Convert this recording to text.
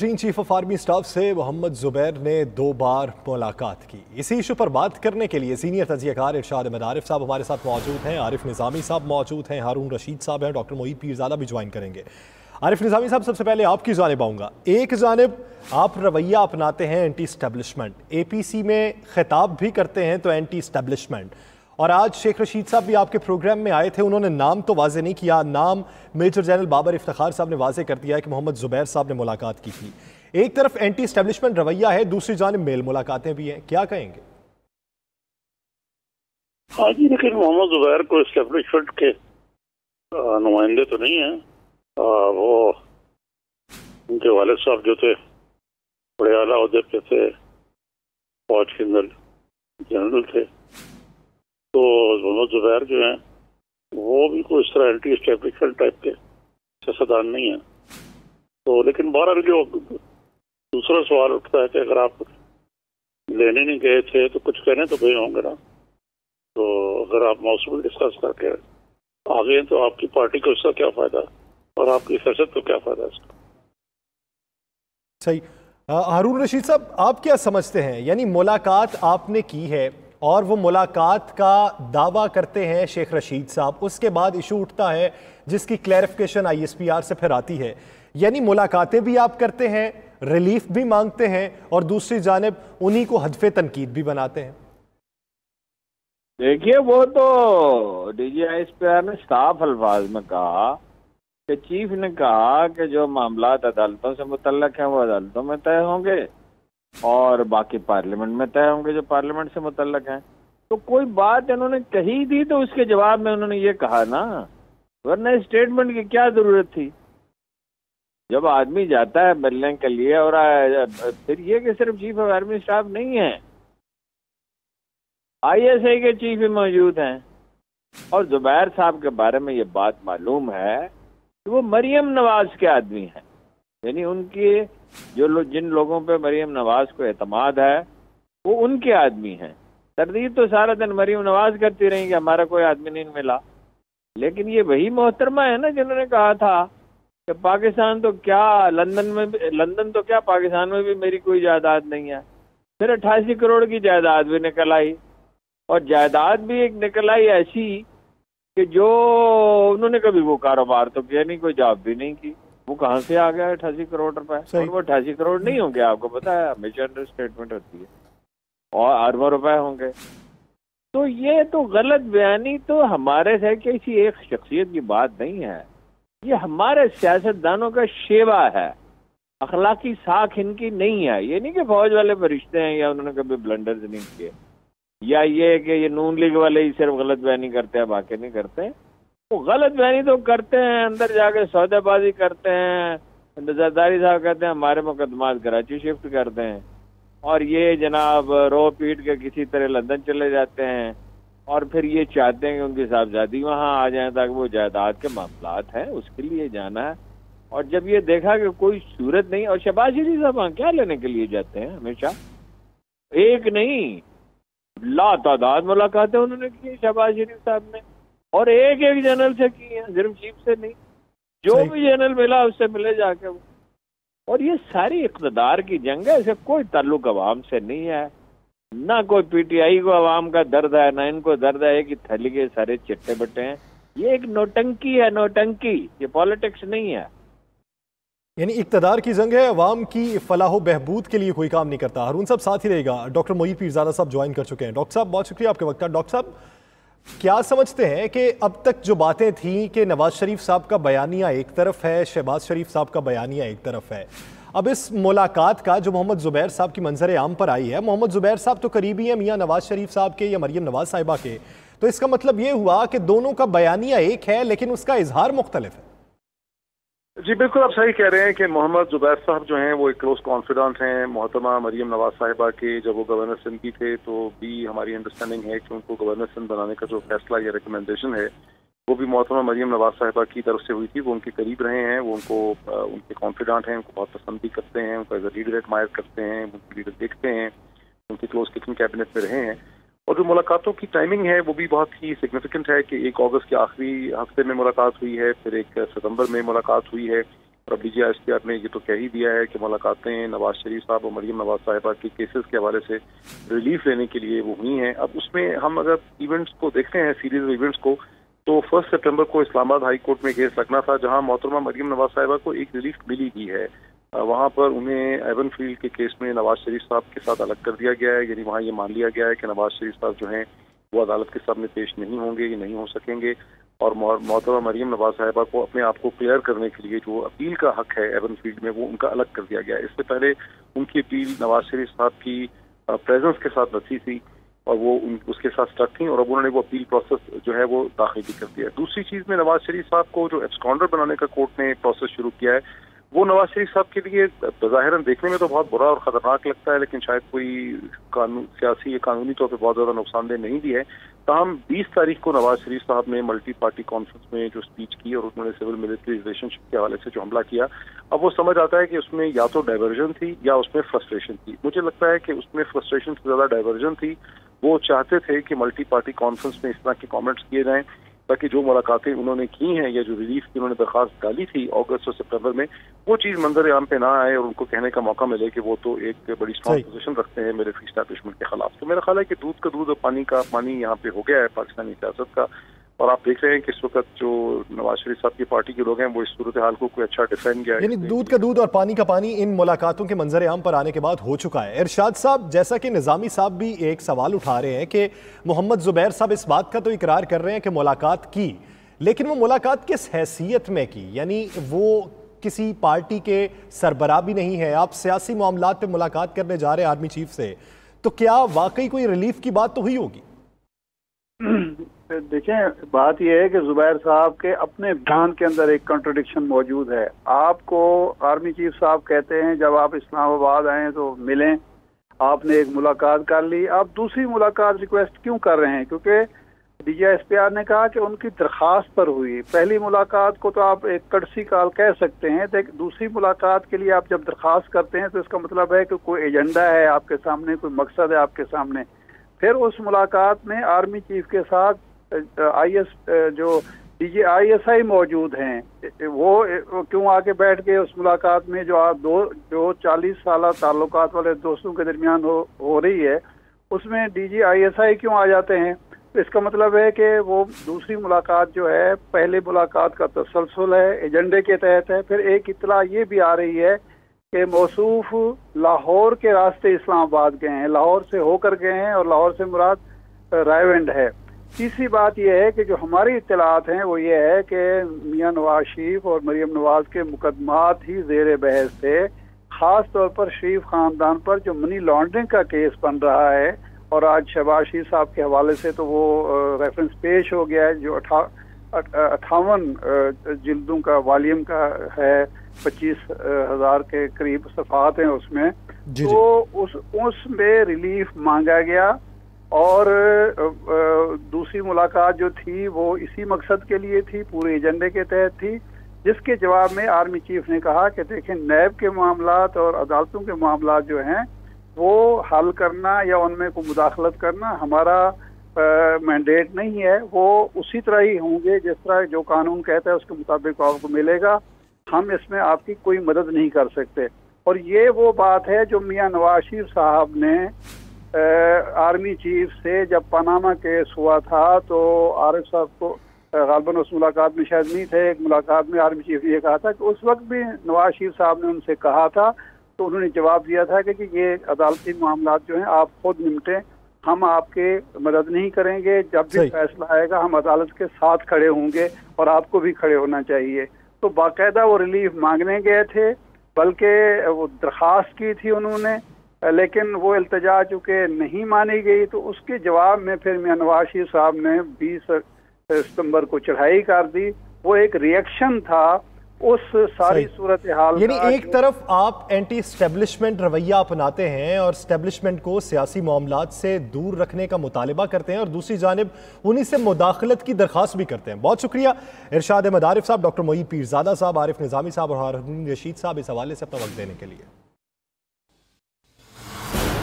Chief chief of army staff से मोहम्मद जुबैर ने 2 बार मुलाकात की। इसी इशू पर बात करने के लिए सीनियर तजियाकार इरशाद अहमद आरिफ साहब हमारे साथ मौजूद हैं, आरिफ निज़ामी साहब मौजूद हैं, हारून रशीद साहब हैं, डॉक्टर मोईद पीरज़ादा भी ज्वाइन करेंगे। आरिफ निज़ामी साहब, सबसे पहले आपकी जानिब आऊँगा। एक जानिब आप रवैया अपनाते हैं एंटी स्टैब्लिशमेंट, APC में खिताब भी करते हैं तो एंटी स्टैब्लिशमेंट, और आज शेख रशीद साहब भी आपके प्रोग्राम में आए थे, उन्होंने नाम तो वाजे नहीं किया, नाम मेजर जनरल बाबर इफ्तिखार साहब ने वाजे कर दिया है कि मोहम्मद जुबैर साहब ने मुलाकात की थी। एक तरफ एंटी स्टैब्लिशमेंट रवैया है, दूसरी जानिब मेल मुलाकातें भी हैं, क्या कहेंगे? हाँ जी, लेकिन मोहम्मद जुबैर को इस्टेब्लिशमेंट के नुमाइंदे तो नहीं है। वो उनके वालिद साहब जो थे बड़े आला ओहदे पे थे, फौज के अंदर जनरल थे, तो मोहम्मद जुबैर जो हैं वो भी कोई इस तरह एंटी इस्टेब्लिशमेंट टाइप के सियासतदान नहीं है। तो लेकिन बहरहाल जो दूसरा सवाल उठता है कि अगर आप लेने नहीं गए थे तो कुछ कहने तो गए होंगे ना, तो अगर आप मौसम डिस्कस करके आ गए तो आपकी पार्टी को इसका क्या फायदा और आपकी फैसद को क्या फायदा इसका? सही। हारून रशीद साहब, आप क्या समझते हैं, यानी मुलाकात आपने की है और वो मुलाकात का दावा करते हैं शेख रशीद साहब, उसके बाद इशू उठता है जिसकी क्लैरिफिकेशन ISPR से फिर आती है, यानी मुलाकातें भी आप करते हैं, रिलीफ भी मांगते हैं और दूसरी जानिब उन्हीं को हदफे तनकीद भी बनाते हैं। देखिए, वो तो DG ISPR ने साफ अल्फाज में कहा कि चीफ ने कहा कि जो मामलात अदालतों से मुतल्लक हैं वो अदालतों में तय होंगे और बाकी पार्लियामेंट में तय होंगे जो पार्लियामेंट से मुतल्लक हैं। तो कोई बात इन्होंने कही थी तो उसके जवाब में उन्होंने ये कहा ना, वरना स्टेटमेंट की क्या जरूरत थी? जब आदमी जाता है मिलने के लिए, और फिर ये कि सिर्फ चीफ ऑफ आर्मी स्टाफ नहीं है, ISI के चीफ भी मौजूद हैं, और जुबैर साहब के बारे में ये बात मालूम है कि वो मरियम नवाज के आदमी हैं, यानी उनके जिन लोगों पे मरियम नवाज को एतमाद है वो उनके आदमी हैं। तरदीद तो सारा दिन मरियम नवाज करती रही कि हमारा कोई आदमी नहीं मिला, लेकिन ये वही मोहतरमा है ना जिन्होंने कहा था कि पाकिस्तान तो क्या लंदन तो क्या पाकिस्तान में भी मेरी कोई जायदाद नहीं है। फिर 88 करोड़ की जायदाद भी निकल आई, और जायदाद भी एक निकल आई ऐसी कि जो उन्होंने कभी वो कारोबार तो किया नहीं, कोई जॉब भी नहीं की। वो कहाँ से आ गया 88 करोड़ रुपए? और वो 88 करोड़ नहीं होंगे, आपको पता है, हमेशा अंडर स्टेटमेंट होती है, और अरबों रुपए होंगे। तो ये तो गलत बयानी तो हमारे से किसी एक शख्सियत की बात नहीं है, ये हमारे सियासतदानों का शेवा है, अखलाकी साख इनकी नहीं है। ये नहीं कि फौज वाले फरिश्ते हैं या उन्होंने कभी ब्लंडर्स नहीं किए, या ये कि ये नून लीग वाले ही सिर्फ गलत बयानी करते हैं बाकी नहीं करते। वो गलत बयानी तो करते हैं, अंदर जाके सौदेबाजी करते हैं, जरदारी साहब कहते हैं हमारे मुकदमात कराची शिफ्ट करते हैं, और ये जनाब रो पीट के किसी तरह लंदन चले जाते हैं, और फिर ये चाहते हैं कि उनकी साहबजादी वहाँ आ जाए ताकि वो जायदाद के मामलात हैं उसके लिए जाना है। और जब ये देखा कि कोई सूरत नहीं, और शहबाज शरीफ साहब वहाँ क्या लेने के लिए जाते हैं? हमेशा एक नहीं लातादाद मुलाकातें उन्होंने की शहबाज शरीफ साहब ने, और एक जनरल से की है, सिर्फ चीफ से नहीं, जो भी जनरल मिला उससे मिले जाके वो। और ये सारी इक़्तिदार की जंग है, इसे कोई ताल्लुक अवाम से नहीं है, ना कोई PTI को अवाम का दर्द है, ना इनको दर्द है कि थैली के सारे चिट्टे बट्टे हैं। ये एक नौटंकी है, नौटंकी, ये पॉलिटिक्स नहीं है। यानी इक़्तिदार की जंग है, अवाम की फलाह बहबूद के लिए कोई काम नहीं करता। हारून साहब साथ ही रहेगा, डॉक्टर मोईद पीरज़ादा साहब ज्वाइन कर चुके हैं। डॉक्टर साहब, बहुत शुक्रिया आपके वक्त का। डॉक्टर साहब, क्या समझते हैं कि अब तक जो बातें थीं कि नवाज शरीफ साहब का बयानिया एक तरफ है, शहबाज शरीफ साहब का बयानिया एक तरफ है, अब इस मुलाकात का जो मोहम्मद जुबैर साहब की मंजर आम पर आई है, मोहम्मद जुबैर साहब तो करीबी हैं मियाँ नवाज शरीफ साहब के या मरियम नवाज साहिबा के, तो इसका मतलब ये हुआ कि दोनों का बयानिया एक है लेकिन उसका इजहार मुख्तलिफ है। जी बिल्कुल, आप सही कह रहे हैं कि मोहम्मद जुबैर साहब जो हैं वो एक क्लोज कॉन्फिडेंट हैं मोहतरमा मरियम नवाज साहिबा के। जब वो गवर्नर सिंध की थे तो भी हमारी अंडरस्टैंडिंग है कि उनको गवर्नर सिंध बनाने का जो फैसला या रिकमेंडेशन है वो भी मोहतरमा मरियम नवाज साहिबा की तरफ से हुई थी। वो उनके करीब रहे हैं, वो उनके कॉन्फिडेंट हैं, उनको बहुत पसंद भी करते हैं, उनको एज अ लीडर एडमायर करते हैं, उनके लीडर देखते हैं, उनकी क्लोज किचन कैबिनेट में रहे हैं। और जो मुलाकातों की टाइमिंग है वो भी बहुत ही सिग्निफिकेंट है कि 1 अगस्त के आखिरी हफ्ते में मुलाकात हुई है, फिर 1 सितंबर में मुलाकात हुई है। और DGISPR ने ये तो कह ही दिया है कि मुलाकातें नवाज शरीफ साहब और मरीम नवाज साहिबा के केसेस के हवाले से रिलीफ लेने के लिए वो हुई हैं। अब उसमें हम अगर इवेंट्स को देखते हैं, सीरीज इवेंट्स को, तो 1 सितंबर को इस्लामाबाद हाई कोर्ट में केस लगना था जहां मोहतरमा मरीम नवाज साहिबा को एक रिलीफ मिली भी है। वहां पर उन्हें एवन फील्ड के केस में नवाज शरीफ साहब के साथ अलग कर दिया गया है, यानी वहां ये मान लिया गया है कि नवाज शरीफ साहब जो हैं वो अदालत के सामने पेश नहीं होंगे, ये नहीं हो सकेंगे, और मोहतरमा मरीम नवाज साहिबा को अपने आप को क्लियर करने के लिए जो अपील का हक है एवन फील्ड में वो उनका अलग कर दिया गया है। इससे पहले उनकी अपील नवाज शरीफ साहब की प्रेजेंस के साथ रखी थी और वो उसके साथ स्टक थी, और अब उन्होंने वो अपील प्रोसेस जो है वो दाखिल भी कर दिया है। दूसरी चीज में नवाज शरीफ साहब को जो एब्सकॉन्डर बनाने का कोर्ट ने प्रोसेस शुरू किया है, वो नवाज शरीफ साहब के लिए ज़ाहिरन देखने में तो बहुत बुरा और ख़तरनाक लगता है, लेकिन शायद कोई सियासी या कानूनी तौर पर बहुत ज़्यादा नुकसानदेह नहीं भी है। ताहम 20 तारीख को नवाज शरीफ साहब ने मल्टी पार्टी कॉन्फ्रेंस में जो स्पीच की और उन्होंने सिविल मिलिट्री रिलेशनशिप के हवाले से जो हमला किया, अब वो समझ आता है कि उसमें या तो डाइवर्जन थी या उसमें फ्रस्ट्रेशन थी। मुझे लगता है कि उसमें फ्रस्ट्रेशन से ज़्यादा डाइवर्जन थी। वो चाहते थे कि मल्टी पार्टी कॉन्फ्रेंस में इस तरह के कॉमेंट्स किए जाएं ताकि जो मुलाकातें उन्होंने की हैं या जो रिलीफ की उन्होंने दरख्वास्त डाली थी अगस्त और सितंबर में, वो चीज़ मंजर आम पे ना आए और उनको कहने का मौका मिले कि वो तो एक बड़ी स्ट्रॉन्ग पोजीशन रखते हैं मिलिट्री एस्टैब्लिशमेंट के खिलाफ। तो मेरा ख्याल है कि दूध का दूध और पानी का पानी यहाँ पे हो गया है पाकिस्तानी सियासत का, और आप देख रहे हैं कि इस वक्त जो नवाज शरीफ साहब की पार्टी के लोग हैं वो इस सूरत हाल को कोई अच्छा डिफेंड किया, यानी दूध का दूध और पानी का पानी इन मुलाकातों के मंजर आम पर आने के बाद हो चुका है। इरशाद साहब, जैसा कि निज़ामी साहब भी एक सवाल उठा रहे हैं कि मोहम्मद ज़ुबैर साहब इस बात का तो इकरार कर रहे हैं कि मुलाकात की, लेकिन वो मुलाकात किस हैसियत में की? यानी वो किसी पार्टी के सरबराह भी नहीं है, आप सियासी मामलात पे मुलाकात करने जा रहे हैं आर्मी चीफ से, तो क्या वाकई कोई रिलीफ की बात तो हुई होगी? देखें, बात यह है कि जुबैर साहब के अपने बयान के अंदर एक कॉन्ट्रडिक्शन मौजूद है। आपको आर्मी चीफ साहब कहते हैं जब आप इस्लामाबाद आए तो मिलें, आपने एक मुलाकात कर ली, आप दूसरी मुलाकात रिक्वेस्ट क्यों कर रहे हैं? क्योंकि DGISPR ने कहा कि उनकी दरख्वास्त पर हुई। पहली मुलाकात को तो आप एक कर्सी कॉल कह सकते हैं, लेकिन दूसरी मुलाकात के लिए आप जब दरख्वास्त करते हैं तो इसका मतलब है कि कोई एजेंडा है आपके सामने, कोई मकसद है आपके सामने। फिर उस मुलाकात में आर्मी चीफ के साथ जो ISI मौजूद हैं, वो क्यों आके बैठ गए उस मुलाकात में जो 40 साल ताल्लुकात वाले दोस्तों के दरमियान हो रही है, उसमें DGISI क्यों आ जाते हैं? तो इसका मतलब है कि वो दूसरी मुलाकात जो है पहले मुलाकात का तसलसल है, एजेंडे के तहत है। फिर एक इत्तला ये भी आ रही है कि मौसूफ लाहौर के रास्ते इस्लामाबाद गए हैं, लाहौर से होकर गए हैं, और लाहौर से मुराद रायवेंड है। तीसरी बात यह है कि जो हमारी इत्तलात हैं वो ये है कि मियां नवाज शरीफ और मरीम नवाज के मुकदमात ही ज़ेर बहस थे, ख़ास तौर पर शरीफ ख़ानदान पर जो मनी लॉन्ड्रिंग का केस बन रहा है, और आज शहबाज शरीफ साहब के हवाले से तो वो रेफरेंस पेश हो गया है जो 58 जिल्दों का वॉल्यूम का है, 25,000 के करीब सफ़ात हैं उसमें। तो उसमें रिलीफ मांगा गया, और दूसरी मुलाकात जो थी वो इसी मकसद के लिए थी, पूरे एजेंडे के तहत थी, जिसके जवाब में आर्मी चीफ ने कहा कि देखें, नैब के मामलात और अदालतों के मामलात जो हैं वो हल करना या उनमें कोई मुदाखलत करना हमारा मैंडेट नहीं है। वो उसी तरह ही होंगे जिस तरह जो कानून कहता है उसके मुताबिक आपको मिलेगा, हम इसमें आपकी कोई मदद नहीं कर सकते। और ये वो बात है जो मियां नवाज शरीफ साहब ने आर्मी चीफ से जब पनामा केस हुआ था तो आरिफ साहब को गालबन उस मुलाकात में शायद नहीं थे, एक मुलाकात में आर्मी चीफ ने ये कहा था कि उस वक्त भी नवाज शरीफ साहब ने उनसे कहा था, तो उन्होंने जवाब दिया था कि ये अदालती मामलात जो हैं आप खुद निपटें, हम आपके मदद नहीं करेंगे, जब भी फैसला आएगा हम अदालत के साथ खड़े होंगे और आपको भी खड़े होना चाहिए। तो बाकायदा वो रिलीफ मांगने गए थे, बल्कि वो दरख्वास्त की थी उन्होंने, लेकिन वो इल्तिजा चूँकि नहीं मानी गई, तो उसके जवाब में फिर मियां नवाज शरीफ साहब ने 20 सितंबर को चढ़ाई कर दी। वो एक रिएक्शन था उस सारी सूरत हाल। यानी एक तरफ आप एंटी एस्टेब्लिशमेंट रवैया अपनाते हैं और एस्टेब्लिशमेंट को सियासी मामलात से दूर रखने का मुतालिबा करते हैं, और दूसरी जानिब उन्हीं से मुदाखलत की दरख्वास्त भी करते हैं। बहुत शुक्रिया इरशाद अहमद आरिफ साहब, डॉक्टर मोईद पीरजादा साहब, आरिफ निज़ामी साहब और हारून रशीद साहब इस हवाले से अपना वक्त देने के लिए।